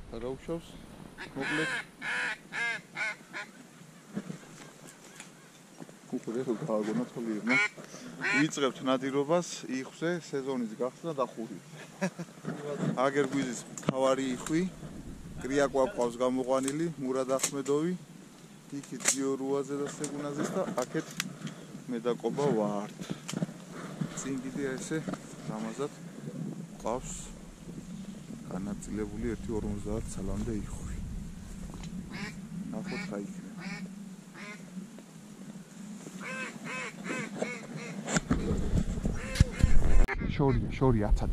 არა უშავს მოკლედ უკვე ხო გააგონა თოლიებმა ვიწყებთ ნადირობას იხვზე სეზონის გახსნა და ხური აგერ გვიზის მთავარი იხვი კრიაკვა ყავს გამოყვანილი მურად ახმედოვი იქით გიორუაზე და სეგუნაზეს და აქეთ მე და კობა ვართ წინ კიდე ესე რამაზად ყავს განაწილებული 1.50 სალამდე იხვი ნახოთ რა იქნება შორია აცად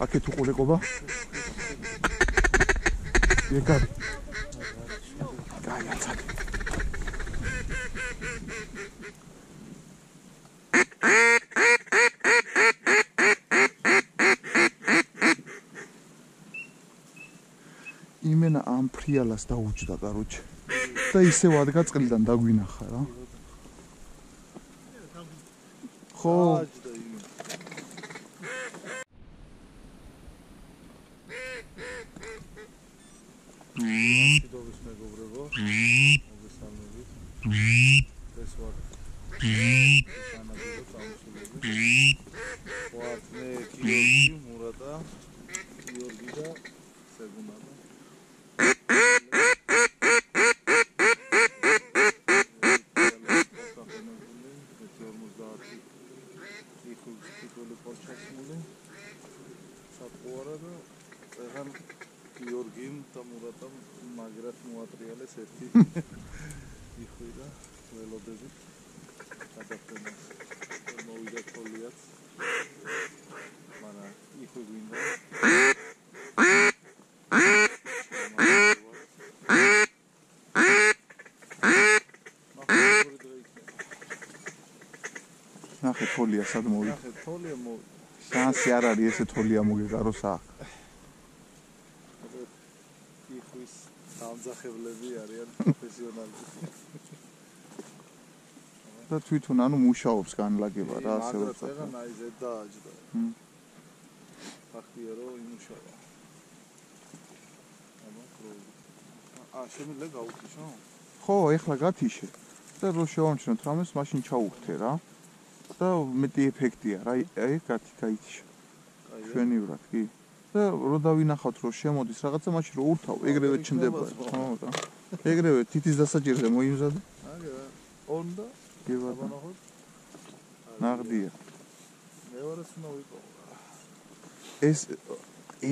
აქეთ უყურეკობა ეკარი გაი აცად იმენა ამ ფრიალას დაუჯდა კაროჩ და ისევ ადგა წყლიდან დაგვინახა რა ხო დიდობის მეგობრებო მოგესალმებით ეს ვარ სანადირო წამოსულები ვართ მე გიორგი მურადა გიორგი და სეგუნადა გიორგიმ და მურატამ მაგრად მოატრიალეს ერთი იხვი და ველოდებით გადაფრენას მოვიდა თოლიაც მაგრამ იხვი გვინდა ნახე თოლია სად მოვიდა ნახე თოლია შანსი არ არის ესე თოლია მოგეკაროს აქ იხვის დამძახებლები არიან პროფესიონალები და თვითონ ანუ მუშაობს განლაგება რა ასე ვთქვათ მაგრამ ეგ აი ზედ დააჯდა ფაქტია რომ იმუშავა შემიძლია გაუთიშო ხო ეხლა გათიშე და რო შევამჩნევთ რამეს მაშინ ჩაუხთე რა და მეტი ეფექტია რა აი გაითიშე ჩვენივრად კი და რო დავინახავთ რომ შემოდის რაღაცა მაშინ რო ურთავ ეგრევე ჩნდება ხო და ეგრევე თითის დასაჭირზე მოიმზადე აგა onda გებანახოთ ნაღდია მეორეს უნდა ვიყო ეს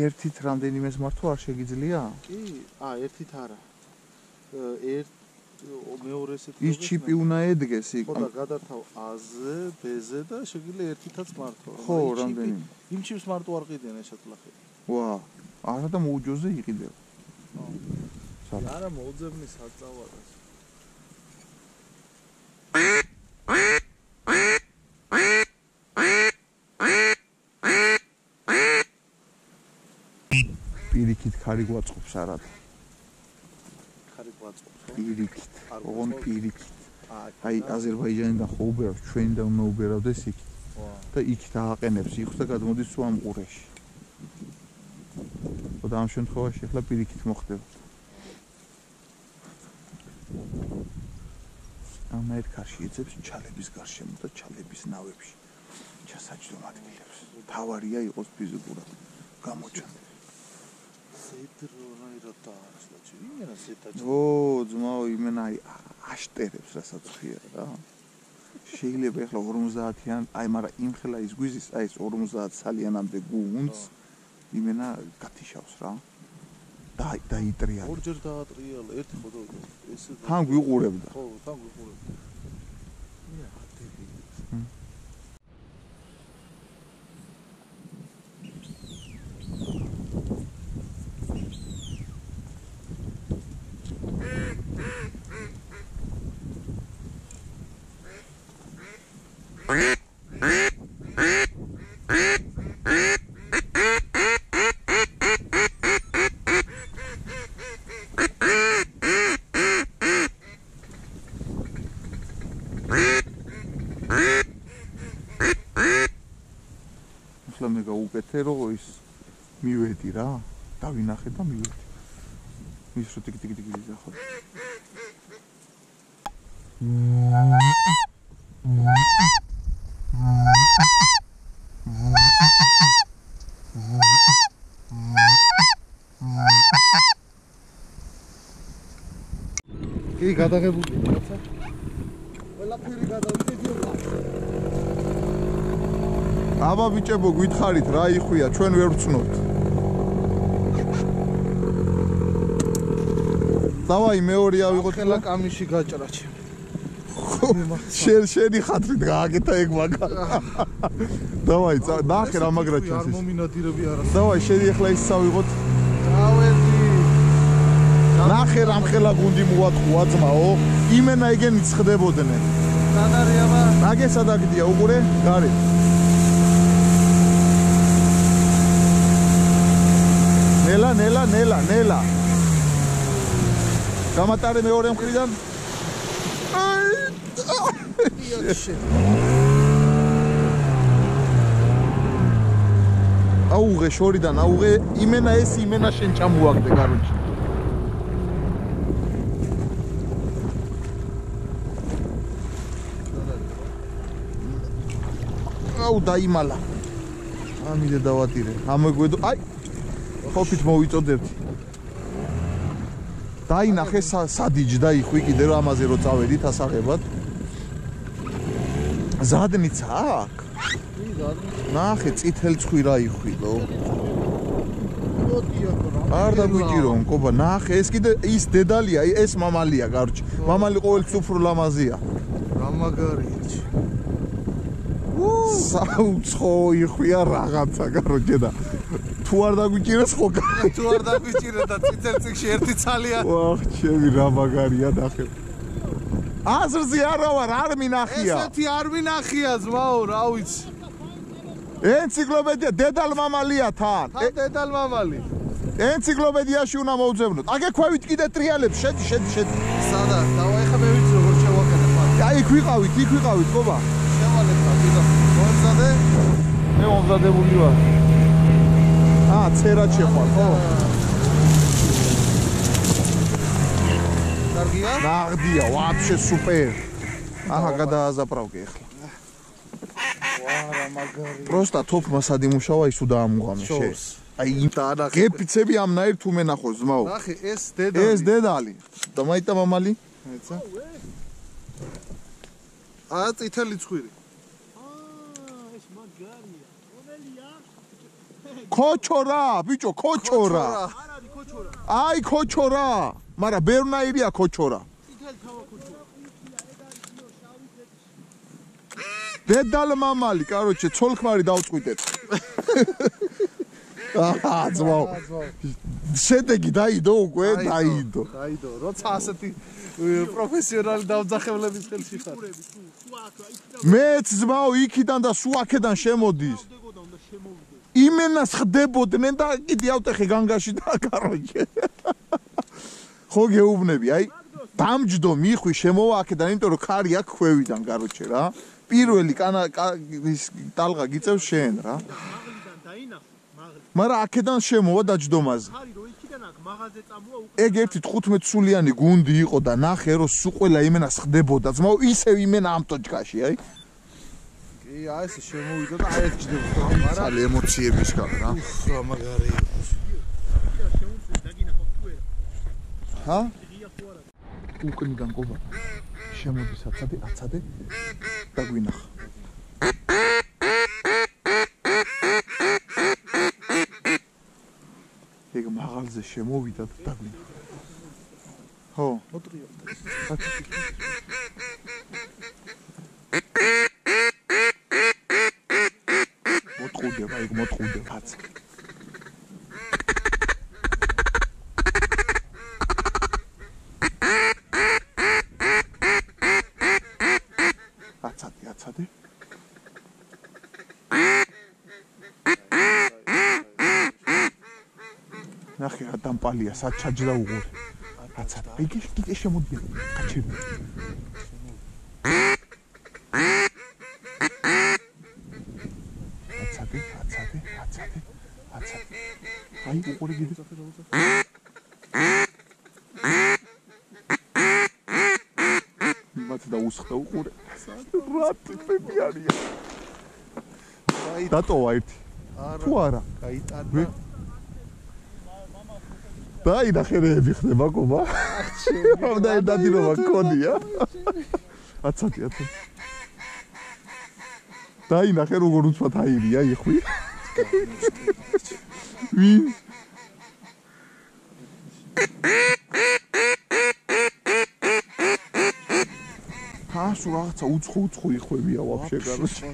ერთით რამდენიმეს მართო არ შეგიძლია კი ერთით არა მეორეს ის ჩიპი უნდა ედგეს იქ ხო და გადართავ A-ზე, B-ზე და შეგვიძლია ერთითაც მართო ხო რამდენიმე იმ ჩიპს მარტო არ ყიდიან ესეთ ლახე ვა არა და მოუჯოზე იყიდება არა მოუძებნის აწავარას პირიქით ხარი გვაწყობს არად ხარი გვაწყობს პირიქით ოღონ პირიქით აი აზერბაიჯანიდან ხო უბერავს ჩვენიდან უნდა უბერავდეს იქით და იქით ააყენებს იხს და გადმოდის სულ ამ ყურეში და ამ შემთხვევაში ახლა პირიქით მოხდება ამერ კარში იწებს ჩალების გარშემო და ჩალების ნავებში ჩასაჯდომ ადგილებს თავარია იყოს ფიზიკურად გამოჩნდეს ო ძმაო იმენა აშტერებს რასაც ხია რა შეიძლება ახლა 50-იან აი მაგრამ იმხელა ის გვიზის აი ეს 50 სალიანამდე გუნდს იმენა გათიშავს რა დაიტრიალა ორჯერ დაატრიალა ერთი ხო ესე თან გვიყურებდა ხო თან გვიყურებდა უკეთე რომ ის მივედი რა დავინახე და მივედი ის რო ტიკ იზახო კი გადაღებული რაცა ყველაფერი გადავიდეო აბა ბიჭებო გითხარით რა იხვია ჩვენ ვერ ვცნობთ დავაი მეორე ავიღოთ ხელა კამიში გაჭრა შენი ხათრით გააკეთა ეგ მაგა დავაი ნახე რა მაგრა ჩანს არ მომინადირები არა დავაი შენი ახლა ის ავიღოთ დავედი ნახე რამ ხელა გუნდი მოატყუა ძმაო იმენა ეგენიც ხდებოდნენ დადარია მა მაგესა დაგდია უყურე გარე ნელა გამატარე მეორე მხრიდან აუღე შორიდან აუღე იმენა შენ ჩამოაგდე გაროჩი აუ დაიმალა ამიდე დავატირე ამეგვედო აი ხოფით მოვიწოდებთ დაინახე სადიჯდა იხვი კიდე რომ ამაზე რო წავედით ასაღებად ზადნიც აქ ნახე წითელ ცხვირა იხვიდო არ დაგვიჭირო მკობა ნახე ეს კიდე ის დედალია ეს მამალია გარჩი მამალი ყოველთვის უფრო ლამაზია რა მაგარია საუცხო იხვია რაღაცა გაროჯე და თუ არ დაგვიჭირეს ხო თუ არ დაგვიჭირე და წითელ წიგში ერთი ცალია ვახ ჩემი რა მაგარია ნახე აზრზე არა ვარ არ მინახია ესეთი არ მინახია ძმაო რა ვიცი ენციკლოპედია დედალ მამალია თან დედალ მამალი ენციკლოპედიაში უნდა მოვძებნოთ აგექვევით კიდე ტრიალებს შედი სადა დავა ეხა მე ვიცი როგორ შევაკეთებ აი იქ ვიყავით ყობა შევალებ და მომზადე მე მომზადებული ვარ წერა შეხვარ ხო კარგია ნაღდია вообще супер აჰა გადააზაპრავკე ახლა ვა რა მაგარია просто თოფმა სადიმუშავა ისუ დაამუღამე შე აი გეპიცები ამნაირ თუ მენახოს ძმაო ნახე ეს დედალი და მაიტა მამალი ეცა აა წითელი ცხვირი ეს მაგარია რომელია ქოჩორა ბიჭო ქოჩორა არადი ქოჩორა აი ქოჩორა მაგრამ ბერნაირია ქოჩორა წითელ თავა ქოჩორა დედალ მამალი კაროჩე ცოლქმარი დავწყვიტეთ აჰა ძმაო შედეგი დაიდო უკვე დაიდო როცა ასეთი პროფესიონალი დავძახებლების ხელში ხარ მეც ძმაო იქიდან და სულ აქედან შემოდის იმენას ხდებოდნენ და კიდე ავტეხე განგაში და კაროჩე ხო გეუბნები აი დამჯდო მიხვი შემოვა აქედან იმიტომ რომ ქარი აქ ქვევიდან კაროჩე რა პირველი ტალღა გიწევს შენ რა მაგრამ აქედან შემოვა დაჯდომაზე ეგ ერთი 15 სულიანი გუნდი იყო და ნახე რომ სულ ყველა იმენას ხდებოდა ძმაო ისევ იმენა ამ ტოჩკაში აი კი აი ეს შემოვიდა და აი ეს ჯდებოდა მაგრამ ემოციების გამო რა რა მაგარია ჰა უკნიდან ყობა შემოდის აცადე დაგვინახა ეგ მაღალზე შემოვიდა და დაგვინახა ხო მოტრიო მოტყუდება ეგ მოტყუდება აცი აცადე ნახე რა დამპალია სად ჩაჯდა უღური აცადე იგი კიდე შემოდიან გაჩერდა აცადე აი უყურე კიდე მათ დაუსხდა უყურე რა ტიპები არიან დატოვა ერთი თუ არა გაიტანა დაინახერეები ხდება კობა და დადინობა კოდია აცათი დაინახე როგორ უცბად აირია იხვი ვინ ასუ რაღაცა უცხო იხვებია ვაფშე კაროჩე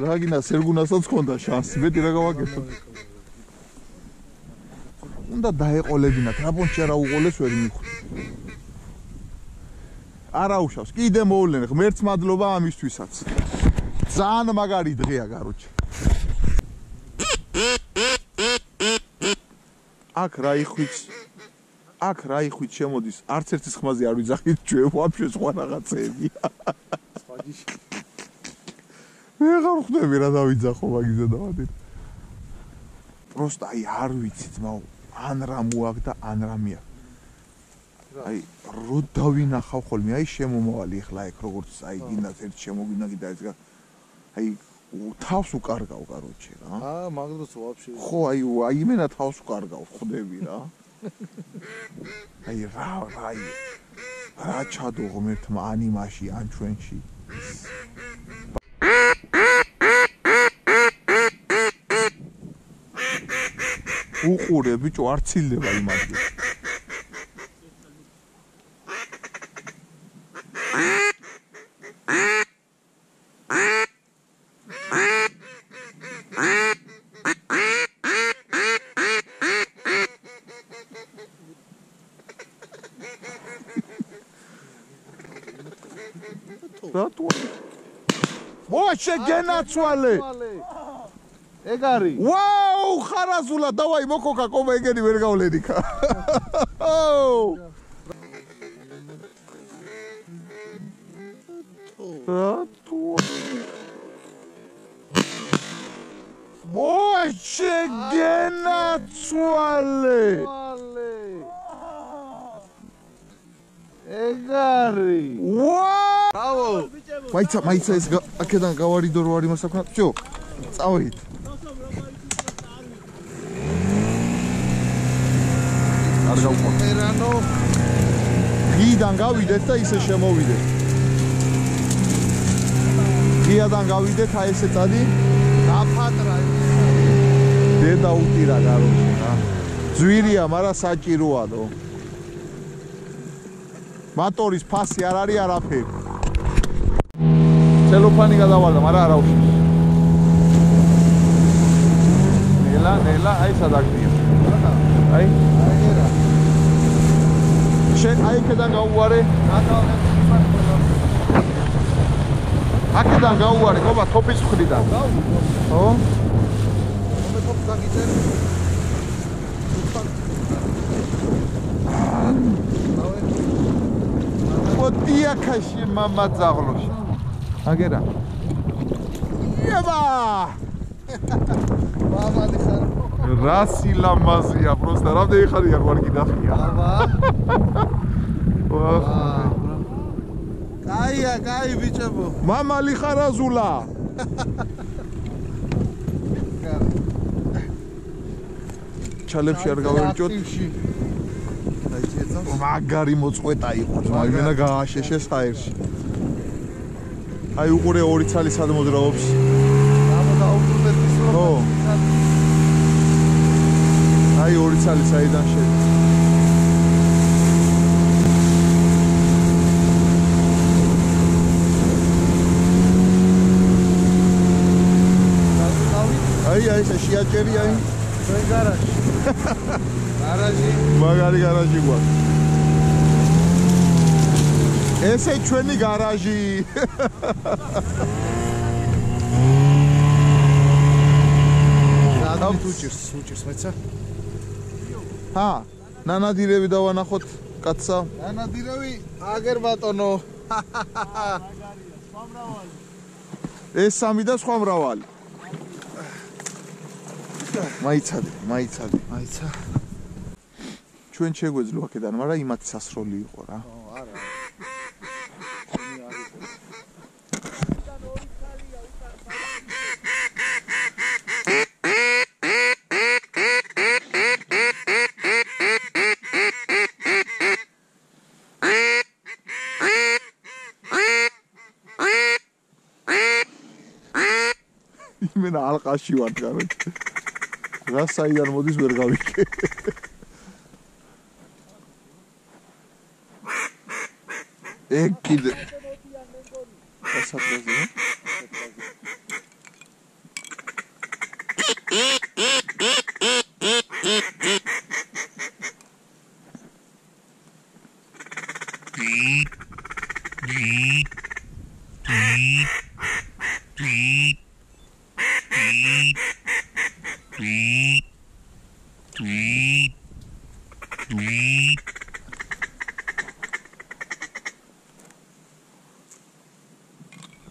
რაგინა სერგუნასაც ხონდა შანსი მეტი რა გავაკეთო უნდა დაეყოლებინათ რა პონჩი არა უყოლეს ვერ მიხვდი არა უშავს კიდე მოვლენ ღმერთს მადლობა ამისთვისაც ძალიან მაგარი დღეა კაროჩე აქ რა იხვით შემოდის არც ერთის ხმაზე არ ვიძახით ჩვენ ვაფშე სხვა რაღაცეები მე აღარ ხვდები რა დავიძახო მაგიზე დავადეთ პროსტა აი არ ვიცი ძმაო ან რა მოაქვს და ან რა მიაქვს აი რო დავინახავ ხოლმე აი შემომავალი ახლა ეგ როგორც აი გინდათ ერთ შემოგინაგი და ეს აი თავს უკარგავ კაროჩე რა მაგდროს ვაფშე ხო აი იმენა თავს უკარგავ ხვდები რა აი რა ჩადო ღმერთმა ანიმაში ან ჩვენში უყურე ბიჭო არ ცილდება იმ ადგილს მოშე გენაცვალე ეგ არის ვაუ ხარაზულა დავაი მოკოკა კობა ეგენი ვერ გავლენიქა მოშე გენაცვალე ეგ არის ვაუ მაიცა ეს აქედან გავარიდო რო არის მასაკნა всё წავით არ გავყვერანო გიდან გავიდეთ და ისე შემოვიდეთ გიადან გავიდეთ აი ესე წადი დაფატრა დედა უტირა გაროში რა ძვირია მაგრამ საჭიროადო მოტორის ფასი არ არის არაფერი ცელოფანი გადავალდა მაგრამ არა უშავს ნელა აი სადაგდია აი რა შენ აი კედან გაუვარე აქედან გაუვარე ყობა თოფის მხრიდან ხო მე თოფს დაგიწერ ოდია ქაში მამა ძაღლოში აგერა ება მამალი ხარ რა სილამაზია პროსტა რამდენი ხარია ვარ კიდახია კაია კაი ბიჭებო მამალი ხარაზულა ჩალებში არ გავერჯოთ მაგარი მოწყვეტა იყო აი მენა გააშეშე საერში აი უყურე ორი ცალი სად მოძრაობს ხო აი ორი ცალი საიდან შედის აი ეს შეაჭერი აი ჩვენ გარაჟი გარაჟი მაგარი გარაჟი გვაქვს ესე ჩვენი გარაჟი უჭირს მეცა ჰა ნანადირები დავანახოთ კაცსა. ანადირავი აგერ ბატონო. მაგარია, სხვა მრავალი. ეს სამი და სხვა მრავალი. მაიცადე. აიცა. ჩვენ შეგვეძლო აქედან, მაგრამ იმათი სასროლი იყო რა. არა. იმენა ალყაში ვარ კაროჩე. რა საიდან მოდის ვერ გავიქე. ეგ კიდე სასაფრაზე.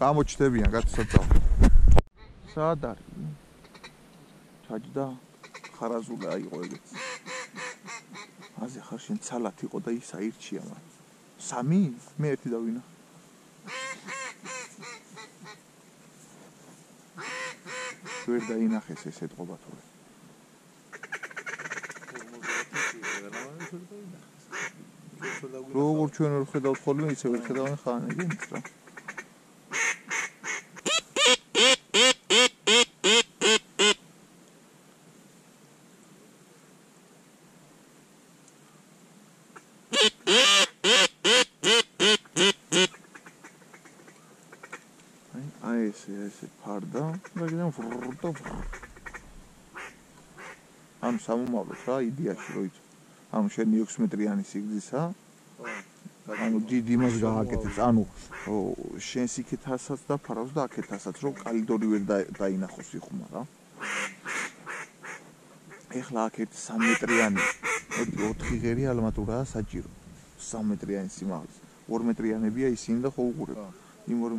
გამოჩდებიან გაცოცავ. სად არის? ჩაჯდა ხარაზული აიყო ეგეც. აზე ხარ შენ ცალათ იყო და ის აირჩია მან. 3? მე ერთი დავინა. ვერ დაინახეს ეს ეთყობა თუ. როგორ ჩვენ ვერ ხედავთ ხოლმე ისე ვერ ხედავენ ხან ეგენიც რა. ესე ფარდა და კიდევ ვრდო. ამ სამომავლოდ რა იდეაში რო იცი. ანუ შენი 6 მეტრიანი სიგრძისა. ანუ დიდი იმას გააკეთებს. ანუ შენ სიკეთასაც და ფარავს და აკეთასაც რომ კალიდორი ვერ დაინახოს იხუმა რა. ეხლა აქეთ 3 მეტრიანი 4 ღერი ალმატურაა საჭირო. 3 მეტრიანი სიმაღლის. 2 მეტრიანებია ისინი და ხო უყურებ. იმ ორ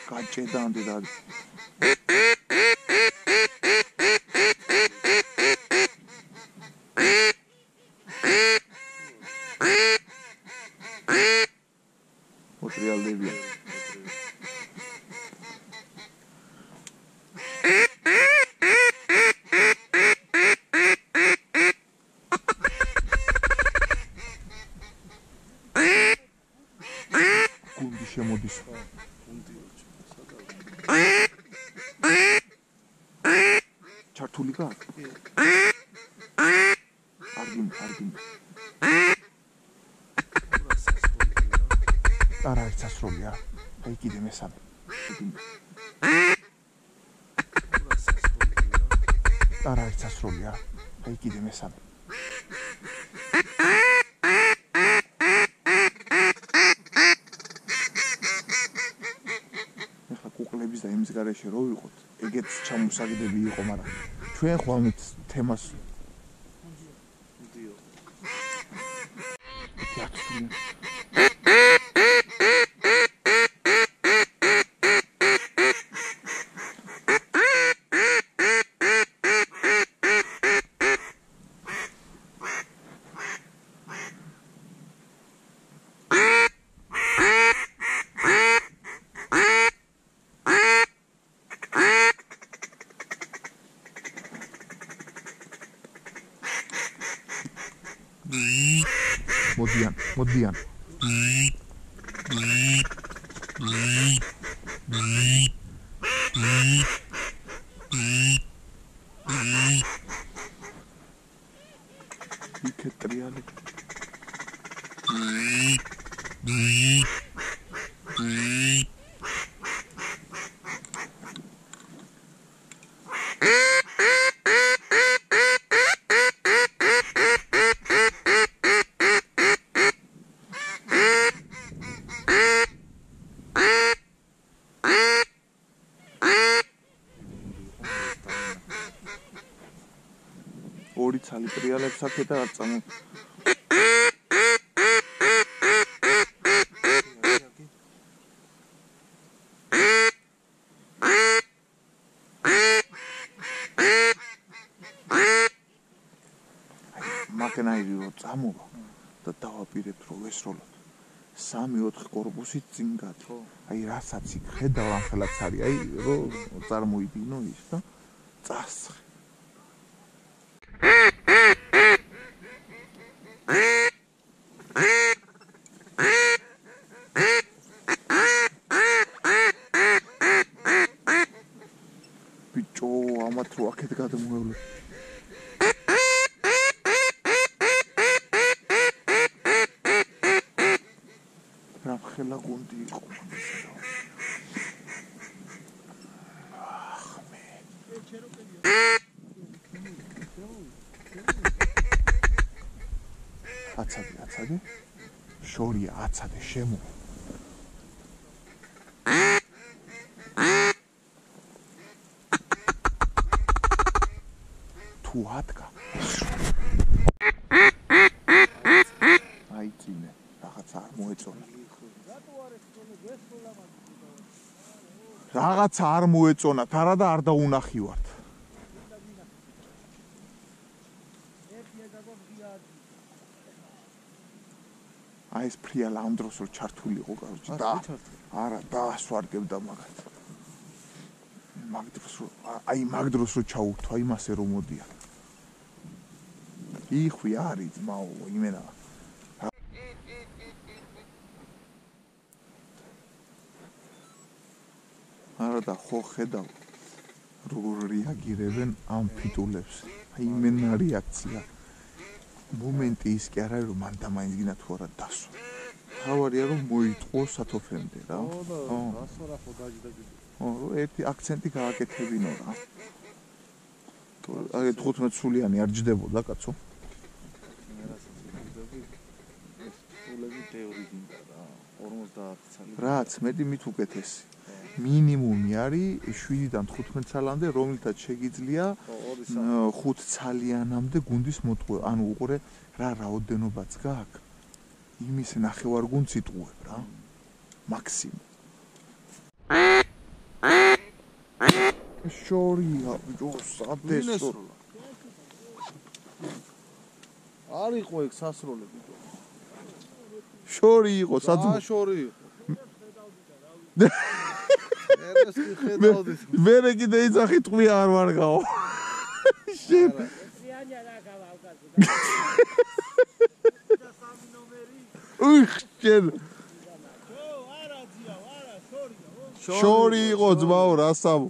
გაჭედა ამდენ მოტრიალდებია გუნდი შემოდის ჩართული გაქვს? არგიმ. არა, ეს სასროლია. აი კიდე მესამე. არა, ეს სასროლია. აი კიდე მესამე. ეხლა კუკლების და იმის გარეშე რო ვიყოთ, ეგეც ჩამოსაგდები იყო, მაგრამ ჩვენ ხო ამით თემას მიდიო. მოდიან. იქ ტრიალი. ორი ცალი ტრიალებს აქ და არ წამო. მაგნაირი რო წამოვა და დავაპირებთ რომ ვესროლოთ 3-4 კორპუსით წინ გადი. აი რასაც იქ ხედავ ამხელაც არის, აი რომ წარმოიდგინო ის და წასწრე. ბიჭო, ამათ რო აქეთ გადმოევლე. ხელა გუნდი იყო აცადე შორია აცადე შემო თუ ატკა აი წინე რაღაც არ მოეწონა რაღაცა არ მოეწონათ, არა და არ დაუნახივართ. აი ეს ფრიალა ამ დროს რო ჩართული იყო, კაროჩი და არა დაასვარგებდა მაგათ. მაგ დროს რო ჩაუვთვა, იმასე რომ მოდია. იხვი არის ძმაო, იმენა. არა და ხო ხედავ როგორ რეაგირებენ ამ ფიტულებს. აი იმენა რეაქცია. მომენტი ის კი არა რომ მან და მაინც გინდა თუ არა დასვა. თავარია რომ მოიტყო სათოფემდე რა. ხო, დასვა ხო დაჯდა. ერთი აქცენტი გააკეთებინო რა. აი 15 სულიანი არ ჯდებოდა კაცო. სულები თეორი გინდა რა. 50 წელი. რაც მეტი მით უკეთესი. მინიმუმი არის 7-დან 15 წლამდე, რომელთაც შეგიძლია 5 წლიანამდე გუნდის მოტყუება. ანუ უყურე რა რაოდენობაც გააქვს. იმის ნახევარ გუნდს იტყუებ რა. მაქსიმუმ. შორია, სადესო. არ იყო ეგ სასროლები. შორი იყო, საძმო. შორი იყო. მერე კიდე იძახი ტყვია არ ვარგაო. შენ შენ შორი იყო ძმაო რასავ.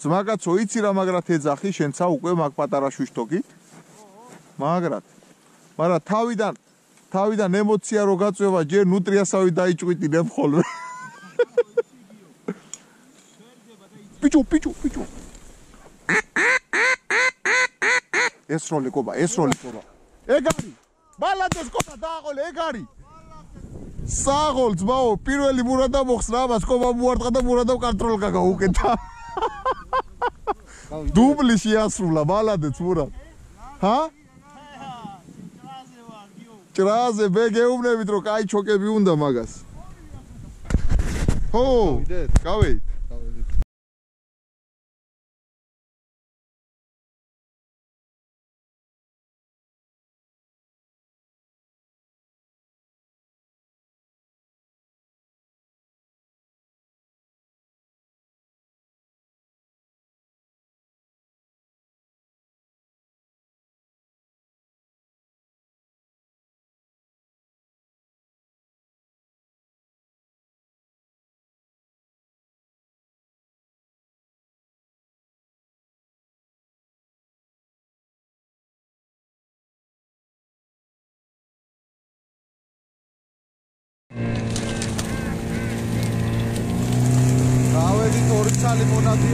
ძმაკაცო იცი რა მაგრად ეძახი შენცა უკვე მაგ პატარა შუშტოკით მაგრამ თავიდან ემოცია რო გაწვევა ჯერ ნუტრიასავი დაიჭვიტინებ ხოლმე პიჭუ ესროლე კობა ეგ არის ბალანდეს კობა დააყოლე ეგ არის საღოლ ძმაო პირველი მურადა მოხსნა ამას კობა მოარტყა და მურადა კონტროლკა გაუკეთა დუბლი შეასრულა ბალადეც მურა ჰა ჭრაზე მე გეუბნებით რომ კაი ჩოკები უნდა მაგას ხო გავედით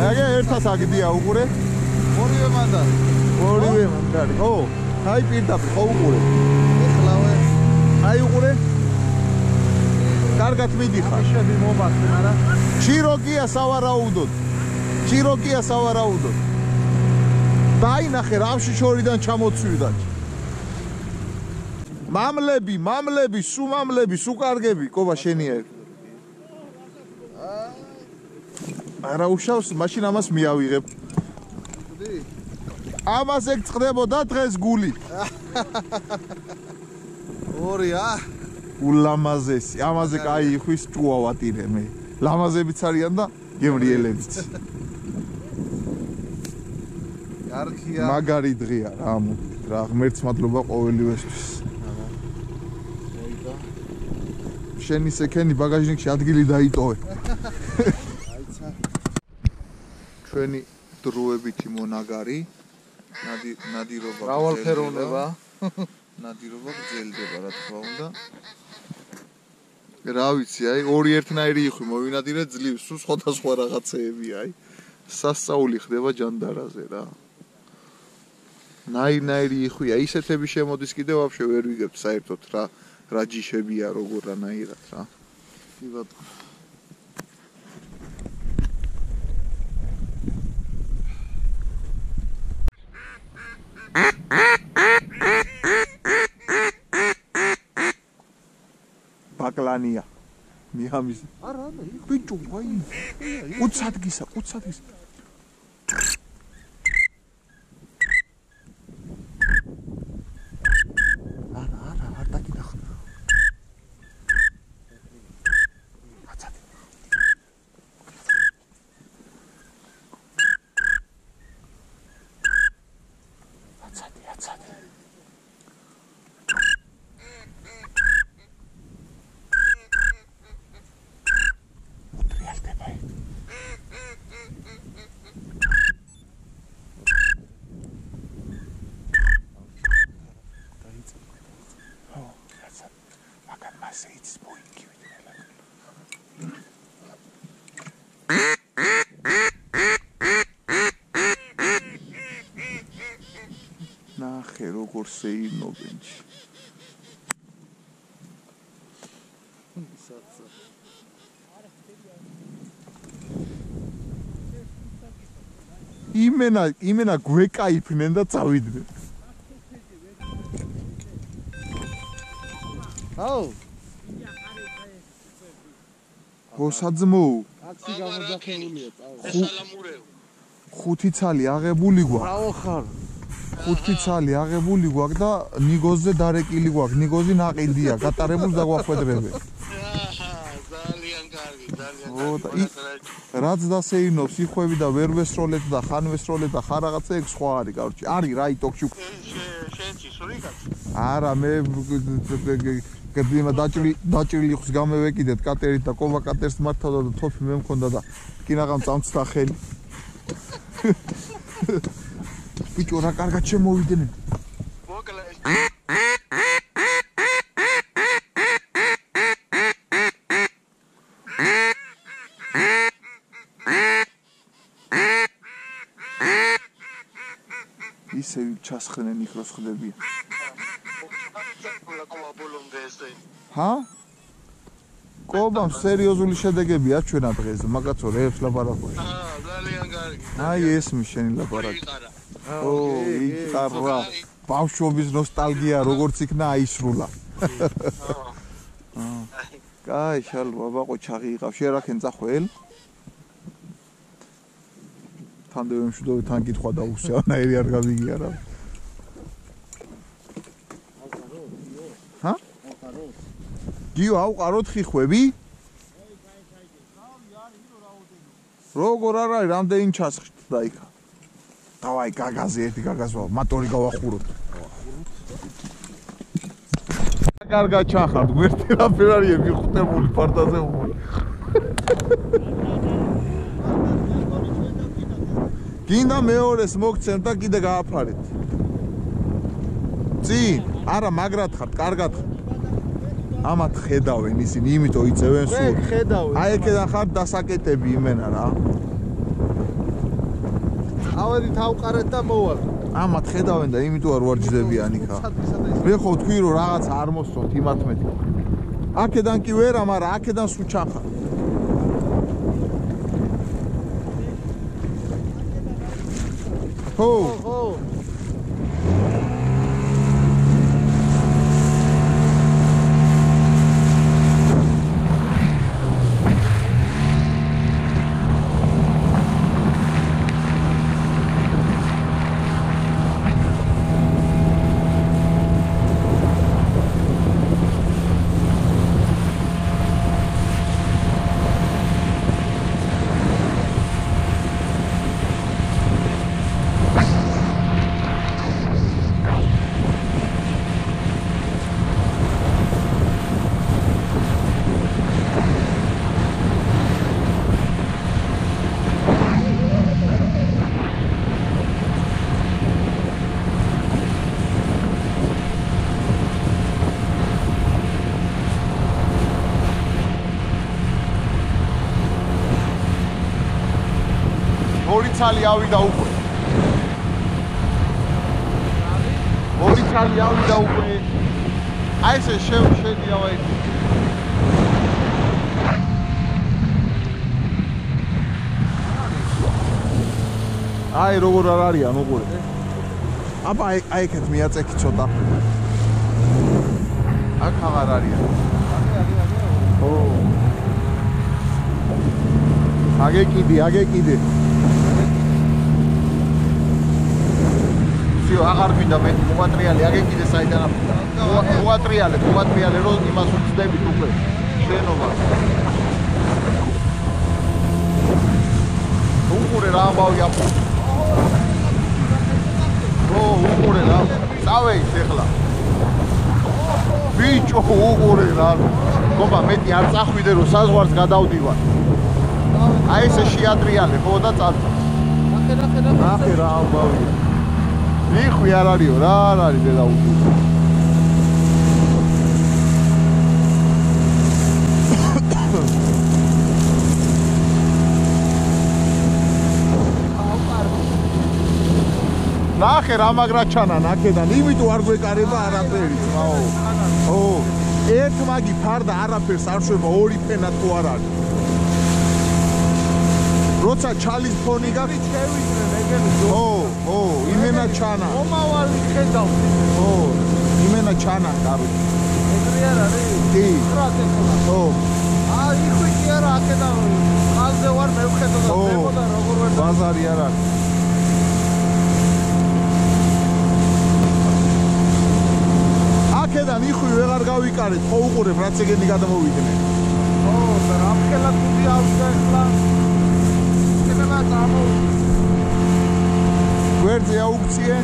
ეგე ერთად აგდია უყურე ორივე მანდარი ხო აი პირდაპირ ხო უყურე? ეხლავე აი უყურე? კარგად მიდიხარ. შები მომაქვს არა? ჩიროკია სავარაუდოდ. ჩიროკია სავარაუდოდ. დაინახე რავში შორიდან ჩამოცვიდა. მამლები, სუ კარგები, კობა შენია. არა უშავს, მაშინ ამას მიავიღებ. ამას ეგ წდებოდა დღეს გული. ორია. ულამაზესი. ამაზე კაი იხვის ჭუა ვატირე მე. ლამაზებიც არიან და გემრიელებიც. კარგია. მაგარი დღეა რა, მოგდით რა, ღმერთს მადლობა ყოველივესთვის. შენი სექენი ბაგაჟნიკში ადგილი დაიტოვე. აიცა. ჩვენი დროებითი მონაგარი ნადირობა მრავალფეროვნება. ნადირობა გრძელდება რა თქმა უნდა. რა ვიცი, აი ორი ერთნაირი იხვი მოვინადირე ძლივს, სულ სხვადასხვა რაღაცეებია, აი. სასწაული ხდება ჯანდარაზე რა. ნაირ-ნაირი იხვია, ისეთები შემოდის კიდევ ვაფშე ვერ ვიგებთ საერთოდ რა ჯიშებია როგორ რანაირად რა. კი ბატონო. ბაკლანია. მიამის. არა, ბიჭო, ვაი. უცადგისა. არ დაგიდახ. აცად. ნახე როგორ შეინობენ. იმენა გვეკაიფნენ და წავიდნენ. აუ, გოსაძმო, ტაქსი გამოძახებულია, წავა. ხუთი ცალი აღებული გვაქვს. რაო ხარ? ხუთი ცალი აღებული გვაქვს და ნიგოზზე დარეკილი გვაქვს. ნიგოზი ნაყიდია, გატარებულს დაგვახვედრებენ. ძალიან კარგი, ძალიან ო და რაც დასეინობს იხვევი და ვერ ვესროლეთ და ხან ვესროლეთ და ხარ რაღაცა ეგ სხვა არის, კაროჩი. არის რა იტოქში. შენში სურიკაც. არა, მე გებიმა დაჭრილი ხს გამევეკიდეთ კატერით და კოვა კატერს მართავდა და თოფი მე მქონდა და კინაღამ წამწთა ხელი. ბიჭო რა კარგად შემოვიდნენ. მოკლა ეს ისე ჩასხდნენ იქროს ხდებიან. ჰა? კობამ სერიოზული შედეგები აჩვენა დღეს, მაგაცო რეებს ლაპარაკობს. ძალიან კარგი. აი ესმის შენი ლაპარაკი. ო, იკარა. ბავშვობის ნოსტალგია როგორც იქნა აისრულა. კაი, შალვა, ბაყო ჩაღი იყავ, შერაქენ წახვალ. თანდევე მშვიდობი თან კითხვა დაუსვა, ნაირი არ გამიგია რა. ჰა? გიო, აუყაროთ ხიხვები? როგორ არ არის, რამდენი ჩასხით და იქა. დავაი, გაგაზე ერთი გაგაზვა, მატორი გავახუროთ. კარგად ჩახართ, გვერდი რაფერ არის მიხუტებული ფარტაზე უყურე. გინდა მეორეს მოგცემ და კიდე გააფარეთ. წინ, არა მაგრად ხართ, კარგად ხართ. ამათ ხედავენ ისინი, იმიტომ იწევენ სულ. ხედავენ. აი ეკედა ხართ დასაკეტები იმენა რა. ავედი თავყარეთ და მოვალ. ამათ ხედავენ და იმიტომ არ ვარჯდებიან იქა. მე ხო თქვი რომ რაღაც არ მოსწონთ იმათ მეტი. აქედან კი ვერა, მაგრამ აქედან სულ ჩახარ. ხო. Italia avida უკვე. Italia avida უკვე. აი ესე შედია ვაი. აი როგორ არ არიან უყურე. აბა აი ეგეთ მიაწექი ცოტა. აქ აღარ არიან. ო. აგეკიდე. აღარ მინდა მე მოატრიალე აგეკიდე საიდან მოატრიალე რომ იმას უწდებით უკვე შენობა უყურე რა ამბავი აფო უყურე რა წავე ის ეხლა ბიჭო უყურე რა გობა მეტი არ წახვიდე რომ საზღვარს გადავდივარ აი ესე შეატრიალე ხო და წავე ნახე რა ამბავია იხვი არ არისო რა არ არის დედა უყურე ნახე რა მაგრა ჩანან აქედან იმიტომ არ გვეკარება არაფერი ძმაო ო ერთ მაგი ფარდა არაფერს არ შვება ორი ფენა თუ არ არის როცა ჩალის ფონი გაქვს შევიძრე ეგენი ო იმენა ჩანა მომავალი ხედავ ო იმენა ჩანა კაროჩ ეგრე არ არის კი ო იხვი კი არა აქედან ხალზე ვარ მე ვხედო და ზემოდან როგორ ვერ ბაზარი არ არის აქედან იხვი ვეღარ გავიკარეთ ხო უყურებ რაც ეგენი გადამოვიდნენ ო და რამხელა კუდი ავსდა ახლა გვერდზე აუქციე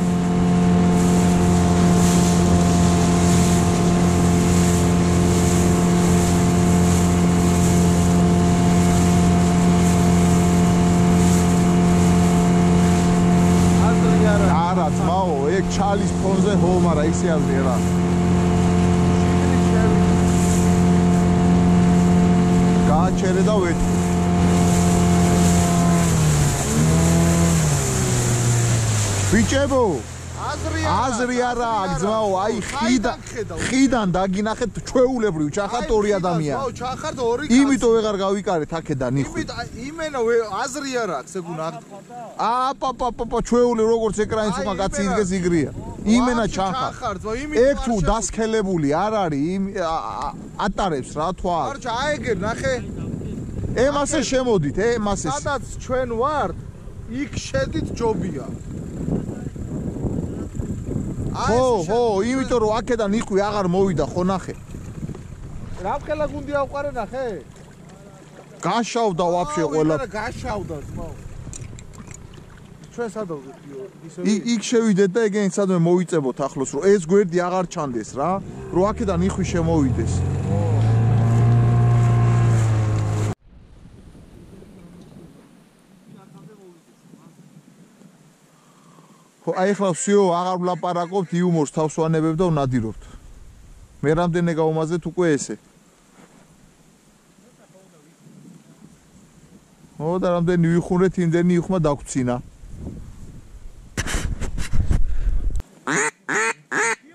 არა ძმაო ეგ ჩალის ფონზე ხო მაგრამ ისე აზრია რა გააჩერე და ვეთქვი ბიჭებო აზრი არა აქ ძმაო აი ხიდან დაგინახეთ ჩვეულებრივ ჩახართ ორი ადამიანი ძმაო ჩახართ ორი კაცი იმიტომ ვეღარ გავიკარეთ აქედან იხვი იმენა აზრი არა აქ ეგუნა აპაპაპაპა ჩვეულე როგორც ეკრანიც უკან კაცი იდგეს იგრია იმენა ჩახართ ეგ თუ დასქელებული არ არის ატარებს რა თვა არჩა აეგერ ნახე ემასე შემოდით ემასე სადაც ჩვენ ვართ იქ შედით ჯობია ხო, იმიტომ რომ აქედან იხვი აღარ მოვიდა ხო ნახე. რამხელა გუნდი ავყარე ნახე? გაშავდა ვაფშე ყველა. გაშავდა ძმაო. ჩვენ სადავდით იქ შევიდეთ და ეგენი სადმე მოვიწებოთ ახლოს რომ ეს გვერდი აღარ ჩანდეს რა, რომ აქედან იხვი შემოვიდეს. აი ახლა всё აღარ ვლაპარაკობთ იუმორს თავს ვანებებ და ვნადირობთ. მე რამდენი გავუმაზეთ უკვე ესე. ო და რამდენი ვიხურეთ იმდენი იხმა დაგვრცინა.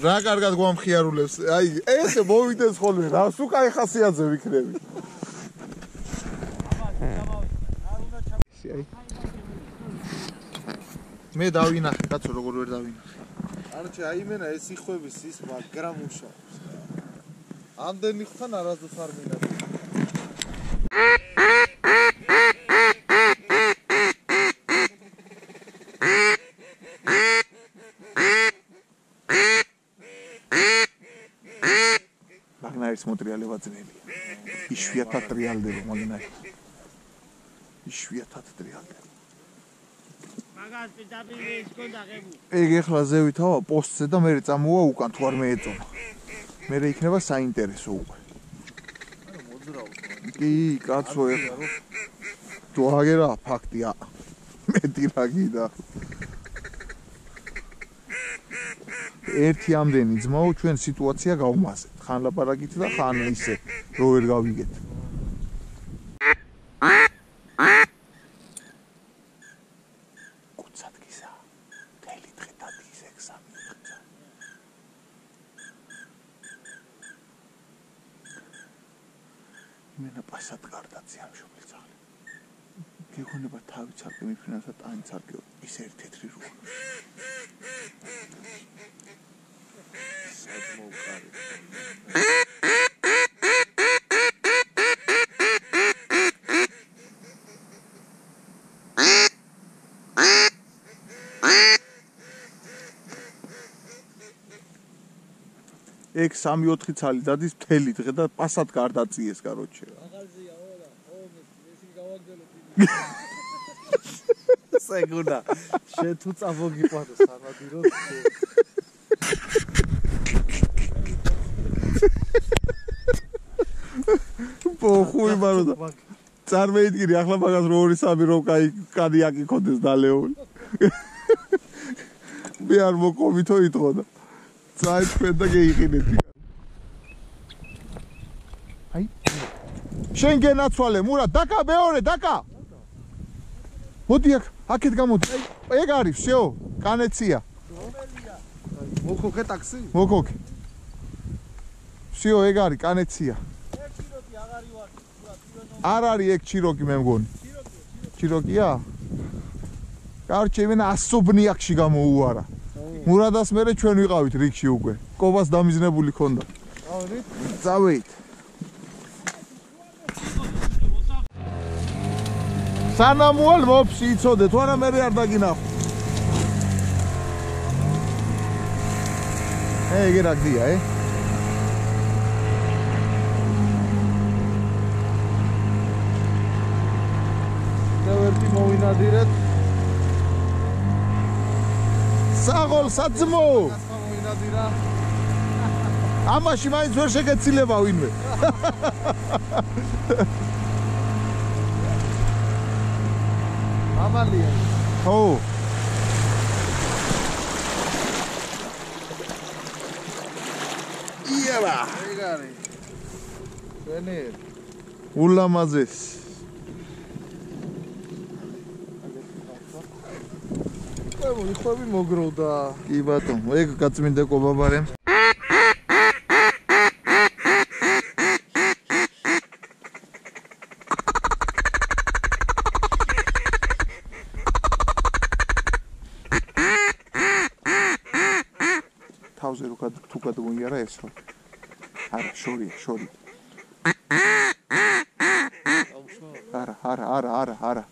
რა კარგად გვამხიარულებს. აი, ესე მოვიდეს ხოლმე, რა სულ კაი ხასიათზე ვიქნები. მე დავინახე, კაცო, როგორ ვერ დავინახე. არჩე, აიმენა ეს იხვების ის, მაგრამ მუშაობს. ამდენი ხთან არასდროს არ მინდა. მაგნარის მოტრიალება ძნელია. იშვიათად ტრიალდება მაგნარი. იშვიათად ტრიალდება. მაგას პირდაპირ ის კონდა ღებუ. ეგ ეხლა ზევითავა პოსტზე და მე წამოვა უკან თუ არ მეეწონა. მე იქნება საინტერესო უკვე. კი, კაცო ეხლა. თუ აგერა ფაქტია. მეტი რა გიდა. ერთი ამდენი ძმაო ჩვენ სიტუაცია გავმაზეთ. ხან ლაპარაკით და ხან ისე რო ვერ გავიგეთ. კუცადგისა. თელი დღე დადის ექსამენი ხდა. იმენა პასად გარდაცი ამ შობილძაღლი. გეგონება თავი ცალკე მიფრინავსა ტანი ცალკე ის ერთ თეთრი რუხი. ეგ 3-4 ცალი დადის მთელი დღე და პასად გარდაწიეს კაროჩე. აღარზია ოდა, ესე გავაგდელო. სეგუნა. შენ თუ წამოგიყვანო სანადიროდ. ბოხუი მაროდა. წარმოიდგინე ახლა მაგას რო 2-3 რო კაი კადიაკი ხოდეს დალეული. მე არ მოკოვითო იტყოდა. წაიწყენ და გეიყინეთი. აი. შენ გენაცვალე, მურა, დაკა მეორე, დაკა. მოდი აქეთ გამოდი. აი, ეგ არის, всё, კანეცია. მოკოკე ტაქსი? მოკოკე. всё, ეგ არის, კანეცია. არ არის ეგ ჩიროკი მე მგონი. ჩიროკია? კარჩე იმენა ასობნიაკში გამოუარა. მურადას მერე ჩვენ ვიყავით რიგში უკვე. კობას დამიზნებული ქონდა. ავით? წავით. სანამუალ მოფსი იცოდე, თუ არა მერე არ დაგინახო. ეგ რა გდია, და ვერტი მოვინადირეთ. საღოლ საძმო. მოვინადირა. ამაში მაინც ვერ შეგეცილება ვინმე. ამალია. ხო. იარა. ეგ არის. ჩვენი ულამაზეს. იხვები მოგროვდა. კი ბატონო, ეგ გაწმინდა კობაბარემ. თავზე რო თუ გადმოიარა ესო. არა, შორია. არა.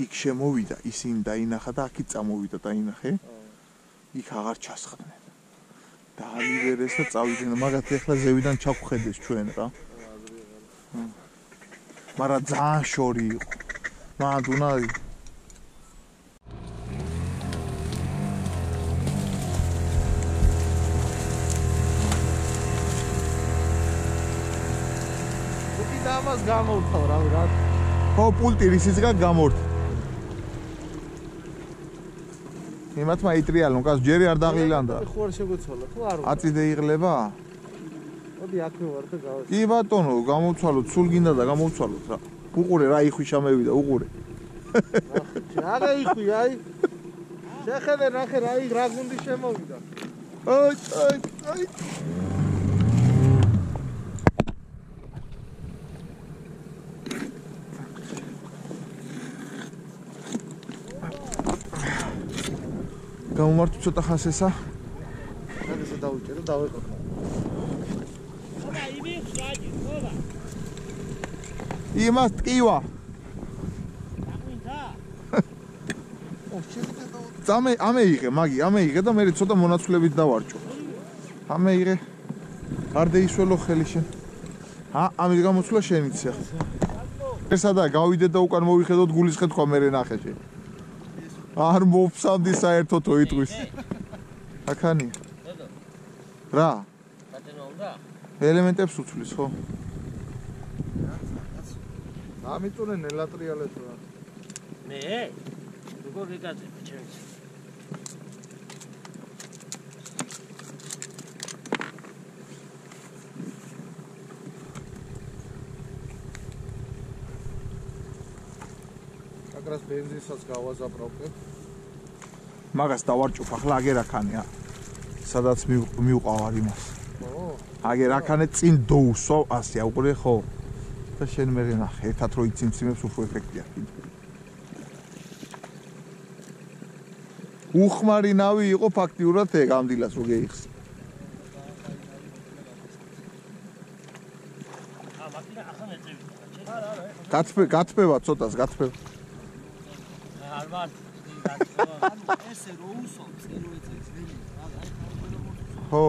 იქ შემოვიდა, ისინი დაინახა და აქ წამოვიდა დაინახე. იქ აღარ ჩასხდნენ. დაალივერეს და წავიდნენ, მაგათ ეხლა ზევიდან ჩაგხედეს ჩვენ რა. მაგრამ ძალიან შორი იყო. მანდ უნდა და ამას გამოვთავ რა. ხო, პულტი რისისგან გამორთ. იმათ მაიტრიალო, კაც ჯერი არ დაღილანდა. ხო არ შეგვეცვალა, თუ არ აწიდე იღლება? მოდი აქვე ვარ და გავას. კი ბატონო, გამოვცვალოთ, სულ გინდა და გამოვცვალოთ რა. უყურე რა იხვი შამევიდა, უყურე. არა იხვი, აი. შეხედე, ნახე რა რა გუნდი შემოვიდა. აი. გამომართო ცოტა ხასესა. ხასესა დავუჭერო, დავეყო. აბა იმი ხაჯი, ხობა. იმას ტკივა. დაგვინდა? წამე ამეიღე, მაგი, ამეიღე და მე ცოტა მონაცვლებით დავარჭო. ამეიღე. არ დაისველო ხელი შენ. ამის გამოცვლა შენიც ახლა. ესადა გავიდე და უკან მოვიხედოთ გულისხე თქვა მე ნახე შენ. არ მოფსავდი საერთოდ ოიტყვის. აქანია. რა? ბატონო უნდა? ელემენტებს უცვლის, ხო? ამიწურე ნელატრიალებს რა. მე? როგორ ვიგაძებ ჩემს? აკრას ბენზინსაც გავაზაბროვებ. მაგას დავარჭოფ ახლა აგერ აქანია. სადაც მივყავარ იმას. ო, აგერ აქანე წინ დოუსვავ ასე აუყურე ხო? და შენ მე ნახე, ერთად რო იციმციმებს უფრო ეფექტია კიდე. უხმარი ნავი იყო ფაქტიურად ეგ ამ დილას რო გეიხსნა. მაქინა ახლა მეწევი. გათბება ცოტას, გათბება. არ ვარ ესე რო უსვამს, რო ეცეს ვინი. ხო.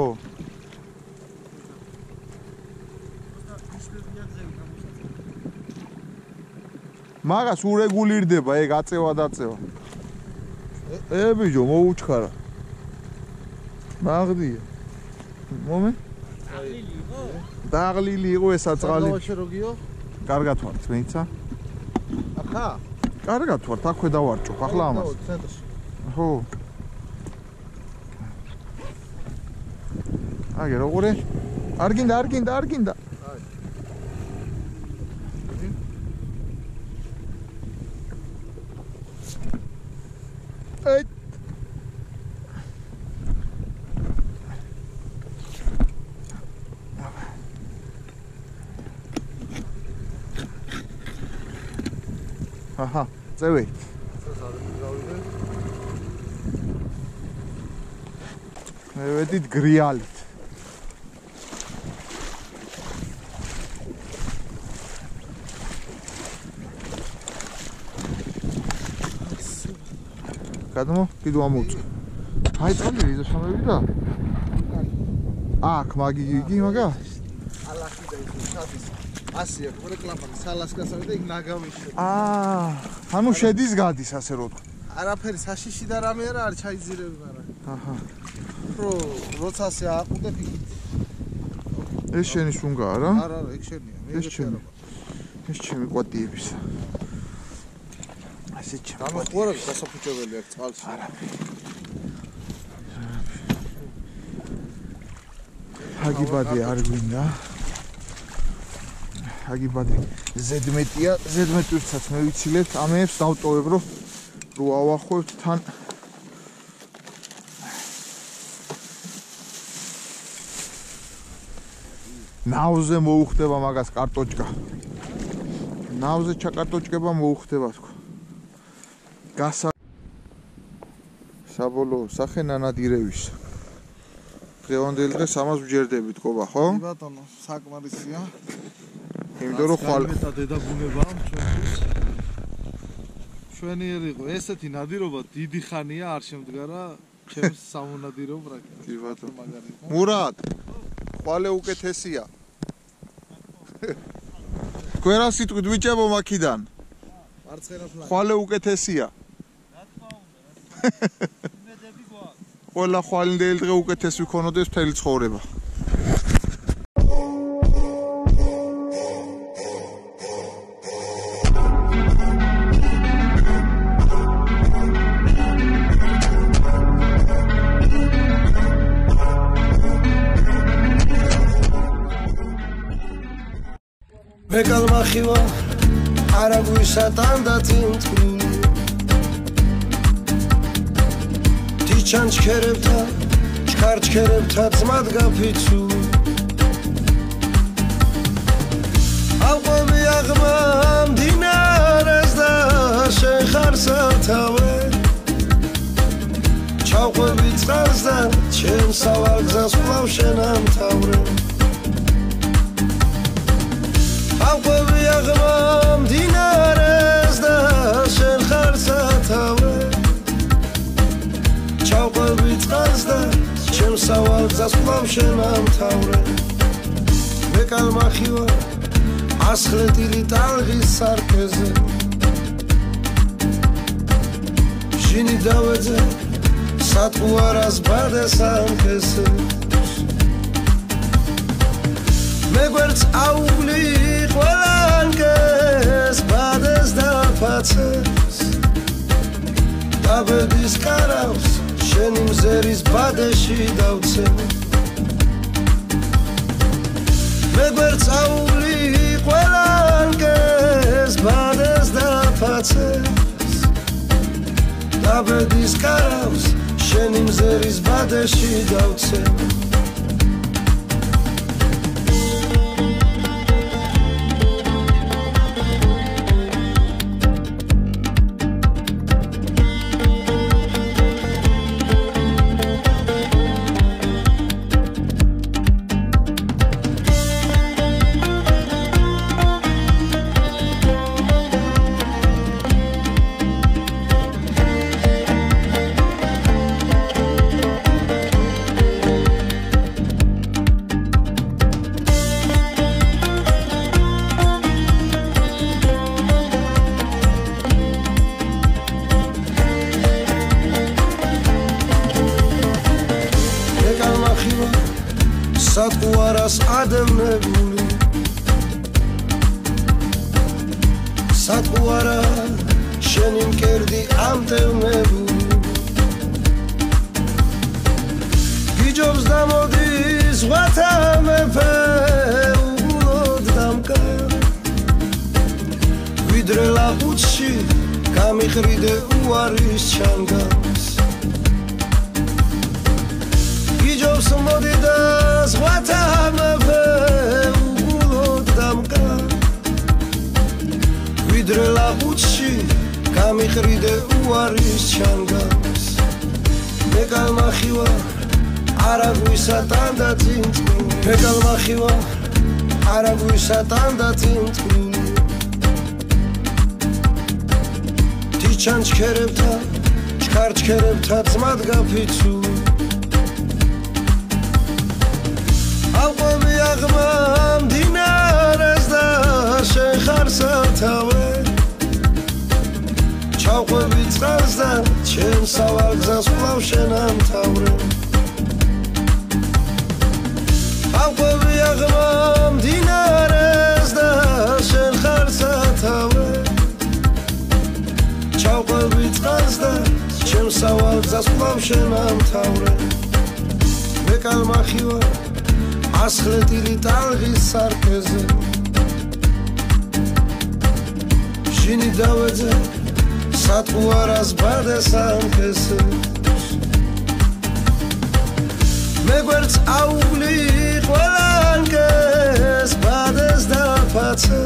მაგას ურეგულირდება ეგ აწევა დაწევა. ბიჭო მოუჩქარა. მაგდია. მომე? აღლილი იყო? დაღლილი იყო ესა წყალი. საგავაშე როგიო? კარგად ვართ, მეიცა? ახა? კარგად ვართ, აქვე დავარჭო, ახლა ამას. ცენტრში. ხო. აგერ ოღონდ არ გინდა. აი. აჰა, წევი. მე ვედით გრიალით. გადმო, კიდე ამოვწე. აი წამდი იზო შამევიდა. აქ მაგი მაგა? ალახი და ის შადის. ასია, ყურე კლაპანი, სალასკასავი და იქ ნაგავიში. ანუ შედის გადის ასე რო თქვა. არაფერი საშიში და რამე არა, არ ჩაიძირები მაგრამ. აჰა. როცა ასე აყუდებ იქით. ეს შენი შუნგაა რა? არა, ეგ შენია. ეს ჩემი კვატიებისა. ასე ჩემი. გამახურებ გასაფუჭებელი აქ წყალში. არაფერი. ჰაგიბადი არ გვინდა. ჰაგიბადი ზედმეტია, ზედმეტურსაც მე ვიცილეთ, ამეებს დავტოვებ რომ ავახვევთ თან. ნავზე მოუხდება მაგას კარტოჭკა. ნავზე ჩაკარტოჭკება მოუხდება თქო. საბოლოო სახე ნანადირევის. დღევანდელი დღეს ამას ვჯერდებით ყობა, ხო? ბატონო, საკმარისია. იმიტომ რომ ხვალ დედა ბუნებაა ჩვენთვის. შვენიერი იყო. ესეთი ნადირობა დიდი ხანია არ შემდგარა ჩემს სამონადირო პრაქტიკაში. კი ბატონო. მურატ, ხვალე უკეთესია. თქვენ რა სიტყვით ვიჭებო მაქიდან? მარცხენა ფლანგი. ხვალე უკეთესია. რა თქმა უნდა. იმედები გვაქვს. ყველა ხვალინდელი დღე უკეთეს ვიქონოდეს მთელი ცხოვრება. მე კალმახივა არაგვისა ტანდათინტული ტიჩანჩქერებთა ჩქარჩქერებთა ძმად გაფიცული ალყები აღმა მდინარეს და შენ ხარ სათავე ჩავყვები წყალს და ჩემ სავალ გზას ვკლავ შენ ამთავრე ალყები აღმა მდინარეს და შენ ხარ სათავე ჩავყვები წყალს და ჩემ სავალ გზას ვკლავ შენ ამთავრე მე კალმახივა ასხლეტილი ტალღის სარკეზე ჟინი დავეძე სატყუარას ბადეს ამქესე მე გვერდს აუგლი ყველანკეს ბადეს დაფაცეს დაბედის კარავს შენი მზერის ბადეში დავცე მე გვერდს აუგლი ყველანკეს ბადეს დაფაცეს დაბედის კარავს შენი მზერის ბადეში დავცე სატყუარას ადევნებული სატყუარა შენი მკერდი ამდევნებული გიჯობს დამოდის ზღვათა მეფე უგულოდ დამკა ვიდრე ლაყუჩში გამიხრიდე უარის ჩანგავს გიჯობს მოდი და ზღვათა მეფე უგულოდ დამკა ვიდრე ლაყუჩში გამიხრიდე უარის ჩანგავს მე კალმახივა არაგვისა ტანდათინტული მე კალმახივა არაგვისა ტანდათინტული ტიჩანჩქერებთა ჩქარჩქერებთა ძმად გაფიცული ალყები აღმა მდინარეს და შენ ხარ სათავე ჩავყვები წყალს და ჩემ სავალ გზას ვკლავ შენ ამთავრე ალყები აღმა მდინარეს და შენ ხარ სათავე ჩავყვები წყალს და ჩემ სავალ გზას ვკლავ შენ ამთავრე მე კალმახივა ასხლეტილი ტალღის სარკეზე ჟინი დავეძე სატყუარას ბადეს ამქესე მე გვერდს აუგლი ყველანკეს ბადეს დაფაცე